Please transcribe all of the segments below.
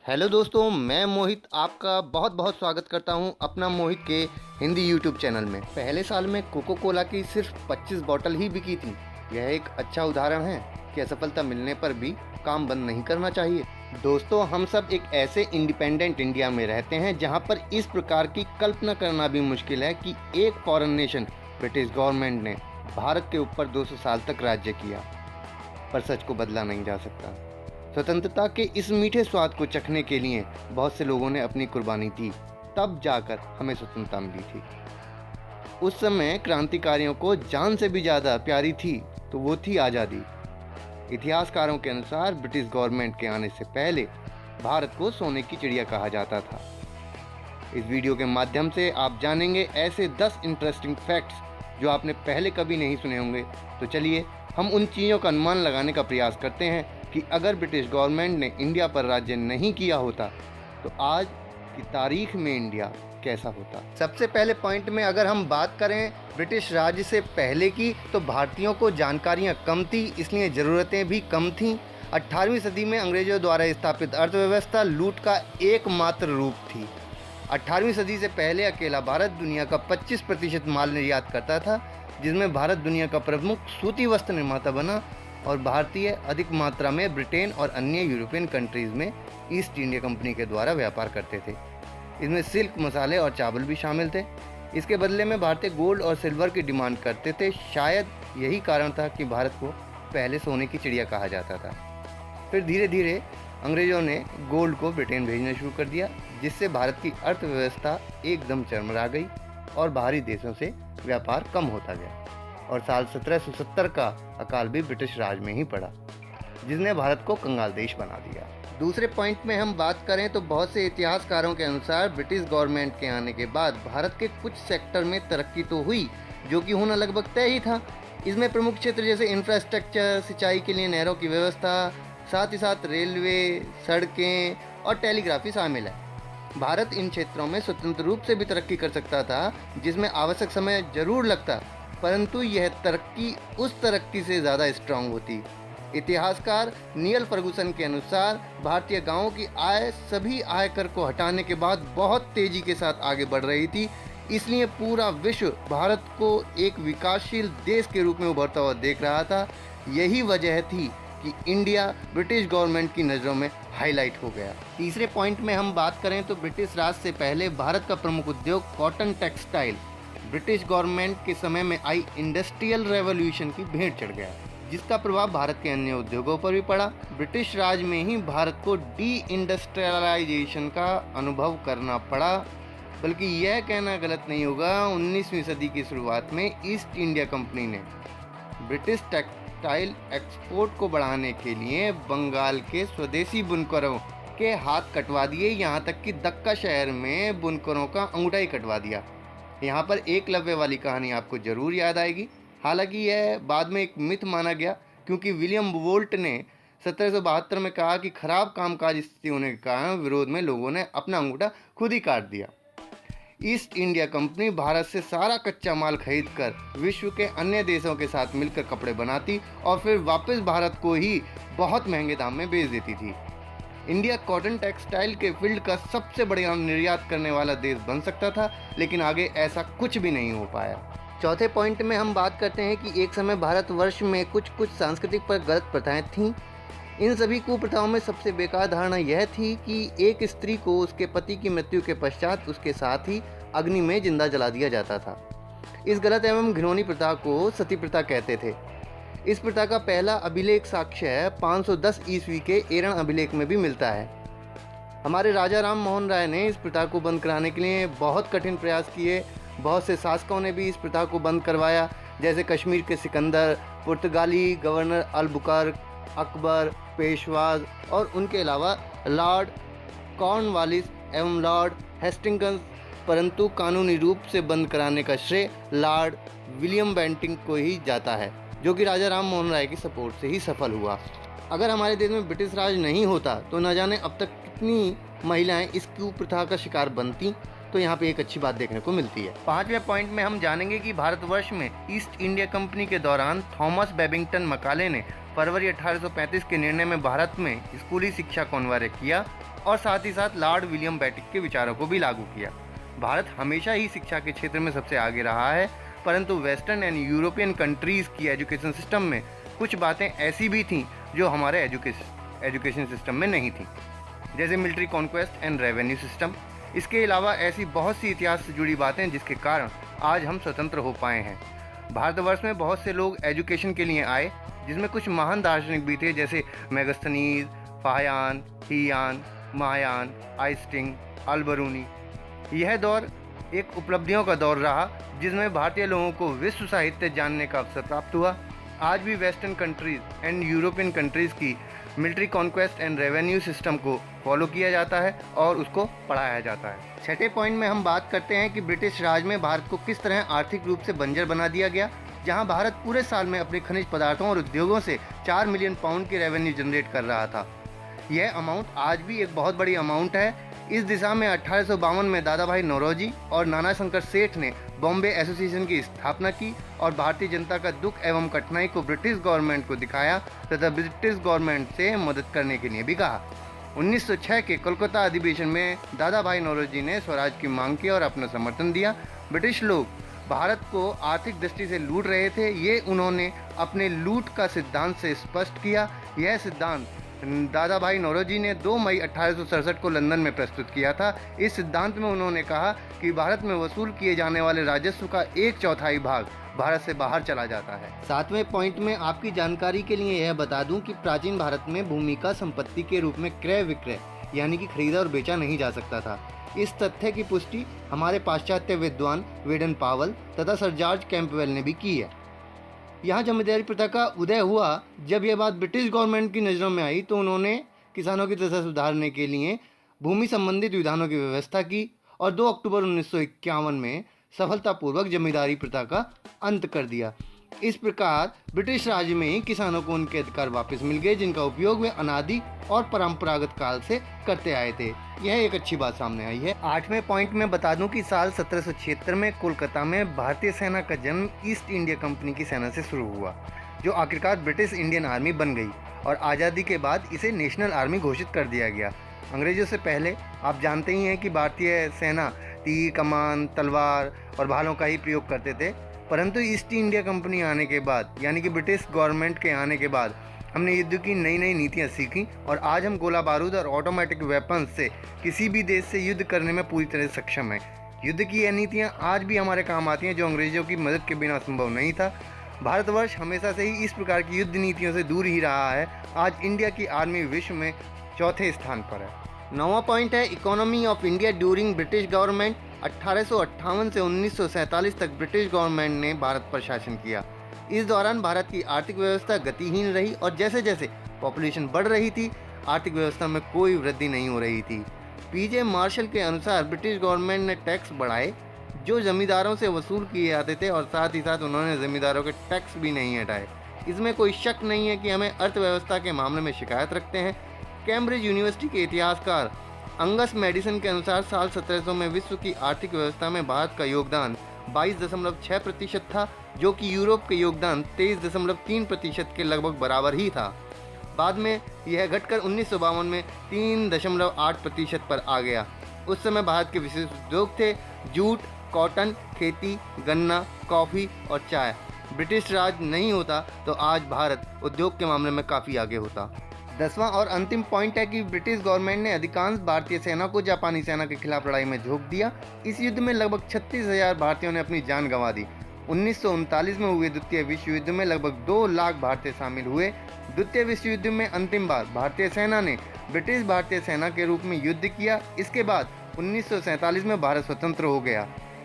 Hello दोस्तों, मैं मोहित आपका बहुत बहुत स्वागत करता हूं अपना मोहित के हिंदी यूट्यूब चैनल में। पहले साल में कोको कोला की सिर्फ 25 बॉटल ही बिकी थी। यह एक अच्छा उदाहरण है कि असफलता मिलने पर भी काम बंद नहीं करना चाहिए। दोस्तों, हम सब एक ऐसे इंडिपेंडेंट इंडिया में रहते हैं जहां पर इस प्रकार की कल्पना करना भी मुश्किल है कि एक फॉरेन नेशन ब्रिटिश गवर्नमेंट ने भारत के ऊपर 200 साल तक राज्य किया, पर सच को बदला नहीं जा सकता। स्वतंत्रता के इस मीठे स्वाद को चखने के लिए बहुत से लोगों ने अपनी कुर्बानी दी, तब जाकर हमें स्वतंत्रता मिली थी। उस समय क्रांतिकारियों को जान से भी ज़्यादा प्यारी थी तो वो थी आज़ादी। इतिहासकारों के अनुसार ब्रिटिश गवर्नमेंट के आने से पहले भारत को सोने की चिड़िया कहा जाता था। इस वीडियो के माध्यम से आप जानेंगे ऐसे 10 इंटरेस्टिंग फैक्ट्स जो आपने पहले कभी नहीं सुने होंगे। तो चलिए हम उन चीज़ों का अनुमान लगाने का प्रयास करते हैं कि अगर ब्रिटिश गवर्नमेंट ने इंडिया पर राज्य नहीं किया होता तो आज की तारीख में इंडिया कैसा होता। सबसे पहले पॉइंट में अगर हम बात करें ब्रिटिश राज से पहले की, तो भारतीयों को जानकारियां कम थी, इसलिए ज़रूरतें भी कम थीं। 18वीं सदी में अंग्रेजों द्वारा स्थापित अर्थव्यवस्था लूट का एकमात्र रूप थी। 18वीं सदी से पहले अकेला भारत दुनिया का 25% माल निर्यात करता था, जिसमें भारत दुनिया का प्रमुख सूती वस्त्र निर्माता बना और भारतीय अधिक मात्रा में ब्रिटेन और अन्य यूरोपियन कंट्रीज़ में ईस्ट इंडिया कंपनी के द्वारा व्यापार करते थे। इसमें सिल्क, मसाले और चावल भी शामिल थे। इसके बदले में भारतीय गोल्ड और सिल्वर की डिमांड करते थे। शायद यही कारण था कि भारत को पहले सोने की चिड़िया कहा जाता था। फिर धीरे धीरे अंग्रेज़ों ने गोल्ड को ब्रिटेन भेजना शुरू कर दिया, जिससे भारत की अर्थव्यवस्था एकदम चरमरा गई और बाहरी देशों से व्यापार कम होता गया। और साल 1770 का अकाल भी ब्रिटिश राज में ही पड़ा, जिसने भारत को कंगाल देश बना दिया। दूसरे पॉइंट में हम बात करें तो बहुत से इतिहासकारों के अनुसार ब्रिटिश गवर्नमेंट के आने के बाद भारत के कुछ सेक्टर में तरक्की तो हुई, जो कि होना लगभग तय ही था। इसमें प्रमुख क्षेत्र जैसे इंफ्रास्ट्रक्चर, सिंचाई के लिए नहरों की व्यवस्था, साथ ही साथ रेलवे, सड़कें और टेलीग्राफी शामिल है। भारत इन क्षेत्रों में स्वतंत्र रूप से भी तरक्की कर सकता था, जिसमें आवश्यक समय जरूर लगता, परंतु यह तरक्की उस तरक्की से ज़्यादा स्ट्रांग होती। इतिहासकार नील फर्गुसन के अनुसार भारतीय गांवों की आय सभी आयकर को हटाने के बाद बहुत तेज़ी के साथ आगे बढ़ रही थी। इसलिए पूरा विश्व भारत को एक विकासशील देश के रूप में उभरता हुआ देख रहा था। यही वजह थी कि इंडिया ब्रिटिश गवर्नमेंट की नज़रों में हाईलाइट हो गया। तीसरे पॉइंट में हम बात करें तो ब्रिटिश राज से पहले भारत का प्रमुख उद्योग कॉटन टेक्सटाइल ब्रिटिश गवर्नमेंट के समय में आई इंडस्ट्रियल रेवोल्यूशन की भेंट चढ़ गया, जिसका प्रभाव भारत के अन्य उद्योगों पर भी पड़ा। ब्रिटिश राज में ही भारत को डी इंडस्ट्रियलाइजेशन का अनुभव करना पड़ा, बल्कि यह कहना गलत नहीं होगा, 19वीं सदी की शुरुआत में ईस्ट इंडिया कंपनी ने ब्रिटिश टेक्सटाइल एक्सपोर्ट को बढ़ाने के लिए बंगाल के स्वदेशी बुनकरों के हाथ कटवा दिए। यहाँ तक कि दक्का शहर में बुनकरों का अंगूठा ही कटवा दिया। यहाँ पर एकलव्य वाली कहानी आपको ज़रूर याद आएगी। हालांकि यह बाद में एक मिथ माना गया, क्योंकि विलियम वोल्ट ने 1772 में कहा कि खराब कामकाज स्थिति होने के कारण विरोध में लोगों ने अपना अंगूठा खुद ही काट दिया। ईस्ट इंडिया कंपनी भारत से सारा कच्चा माल खरीदकर विश्व के अन्य देशों के साथ मिलकर कपड़े बनाती और फिर वापस भारत को ही बहुत महंगे दाम में बेच देती थी। इंडिया कॉटन टेक्सटाइल के फील्ड का सबसे बड़ा निर्यात करने वाला देश बन सकता था, लेकिन आगे ऐसा कुछ भी नहीं हो पाया। चौथे पॉइंट में हम बात करते हैं कि एक समय भारतवर्ष में कुछ सांस्कृतिक पर गलत प्रथाएं थीं। इन सभी कुप्रथाओं में सबसे बेकार धारणा यह थी कि एक स्त्री को उसके पति की मृत्यु के पश्चात उसके साथ ही अग्नि में जिंदा जला दिया जाता था। इस गलत एवं घिनौनी प्रथा को सती प्रथा कहते थे। इस प्रथा का पहला अभिलेख साक्ष्य 510 ईस्वी के एरण अभिलेख में भी मिलता है। हमारे राजा राम मोहन राय ने इस प्रथा को बंद कराने के लिए बहुत कठिन प्रयास किए। बहुत से शासकों ने भी इस प्रथा को बंद करवाया, जैसे कश्मीर के सिकंदर, पुर्तगाली गवर्नर अलबुकर्क, अकबर, पेशवाज और उनके अलावा लॉर्ड कॉर्नवालिस एवं लॉर्ड हेस्टिंग्स। परंतु कानूनी रूप से बंद कराने का श्रेय लॉर्ड विलियम बेंटिंक को ही जाता है, जो कि राजा राम मोहन राय की सपोर्ट से ही सफल हुआ। अगर हमारे देश में ब्रिटिश राज नहीं होता तो न जाने अब तक कितनी महिलाएं इस कुप्रथा का शिकार बनती। तो यहाँ पे एक अच्छी बात देखने को मिलती है। 5वें पॉइंट में हम जानेंगे कि भारतवर्ष में ईस्ट इंडिया कंपनी के दौरान थॉमस बेबिंगटन मकाले ने फरवरी 1835 के निर्णय में भारत में स्कूली शिक्षा को अनिवार्य किया और साथ ही साथ लॉर्ड विलियम बेंटिक के विचारों को भी लागू किया। भारत हमेशा ही शिक्षा के क्षेत्र में सबसे आगे रहा है, परंतु वेस्टर्न एंड यूरोपियन कंट्रीज़ की एजुकेशन सिस्टम में कुछ बातें ऐसी भी थीं जो हमारे एजुकेशन सिस्टम में नहीं थी, जैसे military conquest and revenue system. इसके अलावा ऐसी बहुत सी इतिहास से जुड़ी बातें जिसके कारण आज हम स्वतंत्र हो पाए हैं। भारतवर्ष में बहुत से लोग एजुकेशन के लिए आए, जिसमें कुछ महान दार्शनिक भी थे, जैसे मेगस्थनीज, फाहियान, हियान, महायान, आइंस्टीन, अल-बरूनी। यह दौर एक उपलब्धियों का दौर रहा, जिसमें भारतीय लोगों को विश्व साहित्य जानने का अवसर प्राप्त हुआ। आज भी western countries and European countries की military conquest and revenue system को फॉलो किया जाता है और उसको पढ़ाया जाता है। 6ठे पॉइंट में हम बात करते हैं कि ब्रिटिश राज में भारत को किस तरह आर्थिक रूप से बंजर बना दिया गया, जहां भारत पूरे साल में अपने खनिज पदार्थों और उद्योगों से 4 मिलियन पाउंड की रेवेन्यू जनरेट कर रहा था। यह अमाउंट आज भी एक बहुत बड़ी अमाउंट है। इस दिशा में 1852 में दादा भाई नौरोजी और नाना शंकर सेठ ने बॉम्बे एसोसिएशन की स्थापना की और भारतीय जनता का दुख एवं कठिनाई को ब्रिटिश गवर्नमेंट को दिखाया तथा ब्रिटिश गवर्नमेंट से मदद करने के लिए भी कहा। 1906 के कोलकाता अधिवेशन में दादा भाई नौरोजी ने स्वराज की मांग की और अपना समर्थन दिया। ब्रिटिश लोग भारत को आर्थिक दृष्टि से लूट रहे थे, ये उन्होंने अपने लूट का सिद्धांत से स्पष्ट किया। यह सिद्धांत दादा भाई नौरोजी ने 2 मई 1867 को लंदन में प्रस्तुत किया था। इस सिद्धांत में उन्होंने कहा कि भारत में वसूल किए जाने वाले राजस्व का 1/4 भाग भारत से बाहर चला जाता है। 7वें पॉइंट में आपकी जानकारी के लिए यह बता दूं कि प्राचीन भारत में भूमि का संपत्ति के रूप में क्रय विक्रय यानी कि खरीदा और बेचा नहीं जा सकता था। इस तथ्य की पुष्टि हमारे पाश्चात्य विद्वान वेडन पावल तथा सर जॉर्ज कैंपबेल ने भी की है। यहाँ जमींदारी प्रथा का उदय हुआ। जब यह बात ब्रिटिश गवर्नमेंट की नज़रों में आई तो उन्होंने किसानों की दशा सुधारने के लिए भूमि संबंधित विधानों की व्यवस्था की और 2 अक्टूबर 1951 में सफलतापूर्वक जमींदारी प्रथा का अंत कर दिया। इस प्रकार ब्रिटिश राज में ही किसानों को उनके अधिकार वापस मिल गए, जिनका उपयोग वे अनादि और परंपरागत काल से करते आए थे। यह एक अच्छी बात सामने आई है। 8वें पॉइंट में बता दूं कि साल 1776 में कोलकाता में भारतीय सेना का जन्म ईस्ट इंडिया कंपनी की सेना से शुरू हुआ, जो आखिरकार ब्रिटिश इंडियन आर्मी बन गई और आज़ादी के बाद इसे नेशनल आर्मी घोषित कर दिया गया। अंग्रेजों से पहले आप जानते ही हैं कि भारतीय सेना तीर, कमान, तलवार और भालों का ही प्रयोग करते थे, परंतु ईस्ट इंडिया कंपनी आने के बाद यानी कि ब्रिटिश गवर्नमेंट के आने के बाद हमने युद्ध की नई नई नीतियाँ सीखी और आज हम गोला बारूद और ऑटोमेटिक वेपन्स से किसी भी देश से युद्ध करने में पूरी तरह सक्षम हैं। युद्ध की यह नीतियाँ आज भी हमारे काम आती हैं, जो अंग्रेजों की मदद के बिना संभव नहीं था। भारतवर्ष हमेशा से ही इस प्रकार की युद्ध नीतियों से दूर ही रहा है। आज इंडिया की आर्मी विश्व में 4थे स्थान पर है। 9वां पॉइंट है economy of India during British government. 1858 से 1947 तक ब्रिटिश गवर्नमेंट ने भारत पर शासन किया। इस दौरान भारत की आर्थिक व्यवस्था गतिहीन रही और जैसे जैसे पॉपुलेशन बढ़ रही थी, आर्थिक व्यवस्था में कोई वृद्धि नहीं हो रही थी। पीजे मार्शल के अनुसार ब्रिटिश गवर्नमेंट ने टैक्स बढ़ाए जो जमींदारों से वसूल किए जाते थे और साथ ही साथ उन्होंने जमींदारों के टैक्स भी नहीं हटाए। इसमें कोई शक नहीं है कि हमें अर्थव्यवस्था के मामले में शिकायत रखते हैं। कैम्ब्रिज यूनिवर्सिटी के इतिहासकार अंगस मेडिसन के अनुसार साल 1700 में विश्व की आर्थिक व्यवस्था में भारत का योगदान 22.6% था, जो कि यूरोप के योगदान 23.3% के लगभग बराबर ही था। बाद में यह घटकर 1952 में 3.8% पर आ गया। उस समय भारत के विशेष उद्योग थे जूट, कॉटन, खेती, गन्ना, कॉफ़ी और चाय। ब्रिटिश राज नहीं होता तो आज भारत उद्योग के मामले में काफ़ी आगे होता। 10वां और अंतिम पॉइंट है कि ब्रिटिश गवर्नमेंट ने अधिकांश भारतीय सेना को जापानी सेना के खिलाफ लड़ाई में झोंक दिया। इस युद्ध में लगभग 36,000 भारतीयों ने अपनी जान गंवा दी। 1939 में हुए द्वितीय विश्व युद्ध में लगभग 2 लाख भारतीय शामिल हुए। द्वितीय विश्व युद्ध में अंतिम बार भारतीय सेना ने ब्रिटिश भारतीय सेना के रूप में युद्ध किया। इसके बाद 1947 में भारत स्वतंत्र हो गया।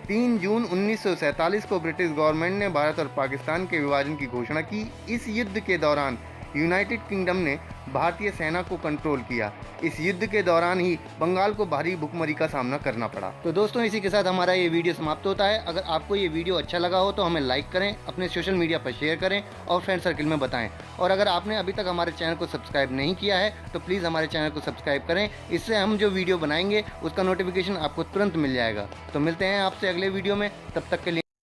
3 जून 1947 को ब्रिटिश गवर्नमेंट ने भारत और पाकिस्तान के विभाजन की घोषणा की। इस युद्ध के दौरान यूनाइटेड किंगडम ने भारतीय सेना को कंट्रोल किया। इस युद्ध के दौरान ही बंगाल को भारी भुखमरी का सामना करना पड़ा। तो दोस्तों, इसी के साथ हमारा ये वीडियो समाप्त होता है। अगर आपको ये वीडियो अच्छा लगा हो तो हमें लाइक करें, अपने सोशल मीडिया पर शेयर करें और फ्रेंड सर्किल में बताएं। और अगर आपने अभी तक हमारे चैनल को सब्सक्राइब नहीं किया है तो प्लीज़ हमारे चैनल को सब्सक्राइब करें। इससे हम जो वीडियो बनाएंगे उसका नोटिफिकेशन आपको तुरंत मिल जाएगा। तो मिलते हैं आपसे अगले वीडियो में, तब तक के लिए